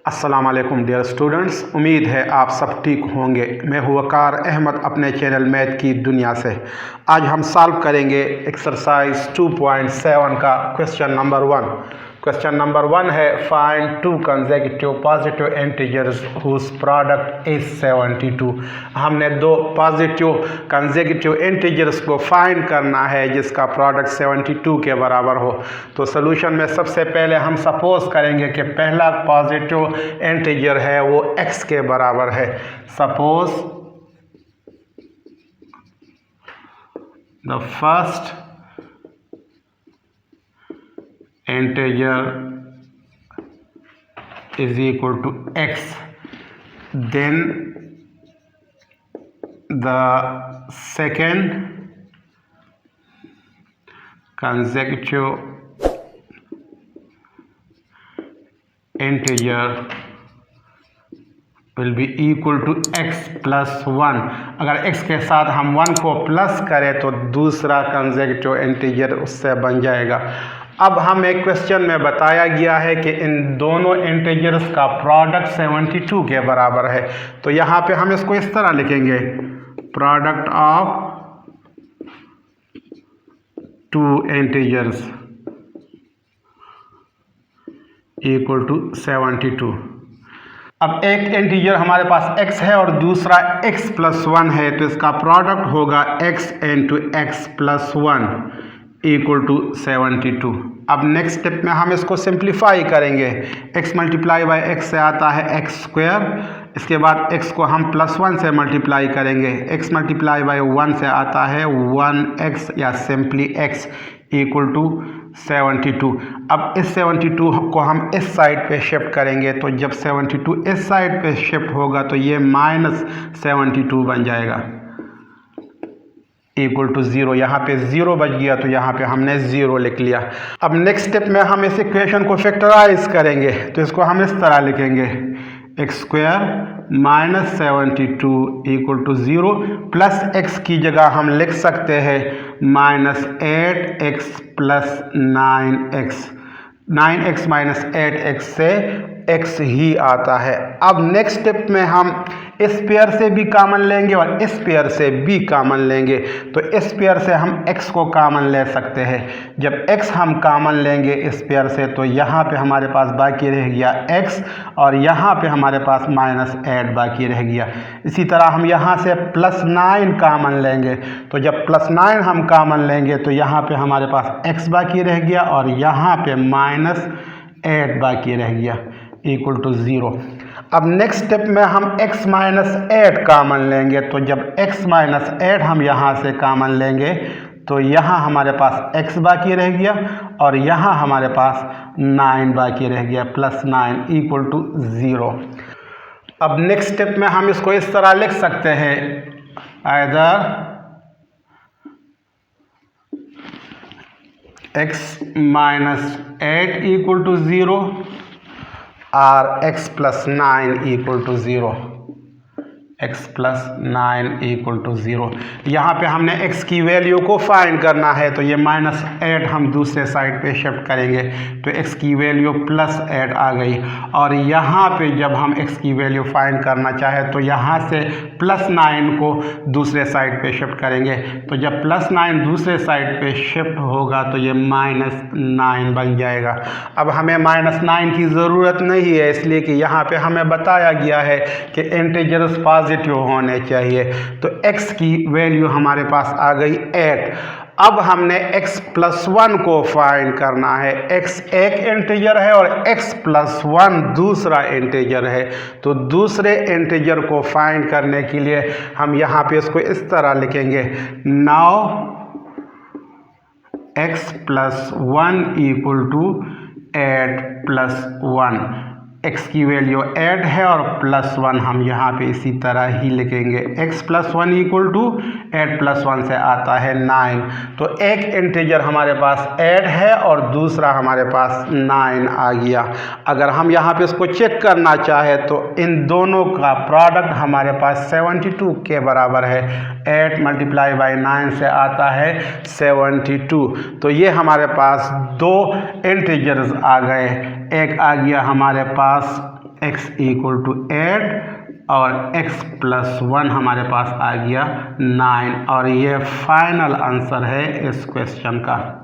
अस्सलाम वालेकुम dear students, उम्मीद है आप सब ठीक होंगे। मैं हूँ वकार अहमद अपने चैनल मैथ की दुनिया से। आज हम सॉल्व करेंगे एक्सरसाइज 2.7 का क्वेश्चन नंबर 1। क्वेश्चन नंबर 1 है find two consecutive positive integers whose product is 72। हमने दो पॉजिटिव कंसेक्यूटिव इंटीजर्स को फाइंड करना है जिसका प्रोडक्ट 72 के बराबर हो। तो सोल्यूशन में सबसे पहले हम सपोज करेंगे कि पहला पॉजिटिव इंटीजर है वो x के बराबर है। Suppose the first integer is equal to x, then the second consecutive integer will be equal to x plus 1। अगर x के साथ हम 1 को प्लस करें तो दूसरा कंसेक्यूटिव इंटीजर उससे बन जाएगा। अब हमें क्वेश्चन में बताया गया है कि इन दोनों इंटीजर्स का प्रोडक्ट 72 के बराबर है। तो यहाँ पे हम इसको इस तरह लिखेंगे, product of two integers equal to 72। अब एक इंटीजर हमारे पास x है और दूसरा x प्लस 1 है, तो इसका प्रोडक्ट होगा x into x plus 1 equal to 72। अब नेक्स्ट स्टेप में हम इसको सिंप्लीफाई करेंगे। x मल्टीप्लाई बाई एक्स से आता है एक्स स्क्वायर, इसके बाद x को हम प्लस 1 से मल्टीप्लाई करेंगे। x मल्टीप्लाई बाई 1 से आता है 1x या सिंपली x इक्वल टू 72। अब इस 72 को हम इस साइड पे शिफ्ट करेंगे, तो जब 72 इस साइड पे शिफ्ट होगा तो ये माइनस 72 बन जाएगा इक्वल टू 0। यहाँ पे 0 बच गया तो यहाँ पे हमने 0 लिख लिया। अब नेक्स्ट स्टेप में हम इस इक्वेशन को फैक्टराइज करेंगे, तो इसको हम इस तरह लिखेंगे, x square minus 72 equal to 0 plus x की जगह हम लिख सकते हैं minus 8x plus 9x। 9x minus 8x से x ही आता है। अब नेक्स्ट स्टेप में हम इस पेयर से भी कॉमन लेंगे और इस पेयर से भी कॉमन लेंगे। तो इस पेयर से हम x को कॉमन ले सकते हैं। जब x हम कॉमन लेंगे इस पेयर से तो यहाँ पे हमारे पास बाकी रह गया x और यहाँ पे हमारे पास माइनस 8 बाकी रह गया। इसी तरह हम यहाँ से प्लस 9 कॉमन लेंगे, तो जब प्लस 9 हम कॉमन लेंगे तो यहाँ पे हमारे पास x बाकी रह गया और यहाँ पे माइनस 8 बाकी रह गया इक्वल टू 0। अब नेक्स्ट स्टेप में हम x माइनस 8 कॉमन लेंगे, तो जब x माइनस 8 हम यहाँ से कॉमन लेंगे तो यहाँ हमारे पास x बाकी रह गया और यहाँ हमारे पास 9 बाकी रह गया, प्लस 9 इक्वल टू 0। अब नेक्स्ट स्टेप में हम इसको इस तरह लिख सकते हैं, either x minus 8 equal to 0 और x plus 9 equal to 0। x plus 9 equal to 0। यहाँ पे हमने x की वैल्यू को फाइंड करना है, तो ये माइनस 8 हम दूसरे साइड पे शिफ्ट करेंगे तो x की वैल्यू प्लस 8 आ गई। और यहाँ पे जब हम x की वैल्यू फाइंड करना चाहे तो यहाँ से प्लस 9 को दूसरे साइड पे शिफ्ट करेंगे, तो जब प्लस 9 दूसरे साइड पे शिफ्ट होगा तो ये माइनस 9 बन जाएगा। अब हमें माइनस 9 की ज़रूरत नहीं है, इसलिए कि यहाँ पे हमें बताया गया है कि इंटीजर्स पॉजिटिव होने चाहिए। तो x की वैल्यू हमारे पास आ गई 8। अब हमने x प्लस 1 को फाइंड करना है। x एक इंटीजर है और x प्लस 1 दूसरा इंटीजर है, तो दूसरे इंटीजर को फाइंड करने के लिए हम यहाँ पे इसको इस तरह लिखेंगे, now x plus 1 equal to 8 plus 1। x की वैल्यू 8 है और प्लस 1 हम यहाँ पे इसी तरह ही लिखेंगे, x plus 1 equal to 8 plus 1 से आता है 9। तो एक इंटीजर हमारे पास 8 है और दूसरा हमारे पास 9 आ गया। अगर हम यहाँ पे इसको चेक करना चाहे तो इन दोनों का प्रोडक्ट हमारे पास 72 के बराबर है। 8 मल्टीप्लाई बाई 9 से आता है 72। तो ये हमारे पास दो इंटीजर्स आ गए, एक आ गया हमारे पास पास x इक्वल टू 8 और x प्लस 1 हमारे पास आ गया 9 और ये फाइनल आंसर है इस क्वेश्चन का।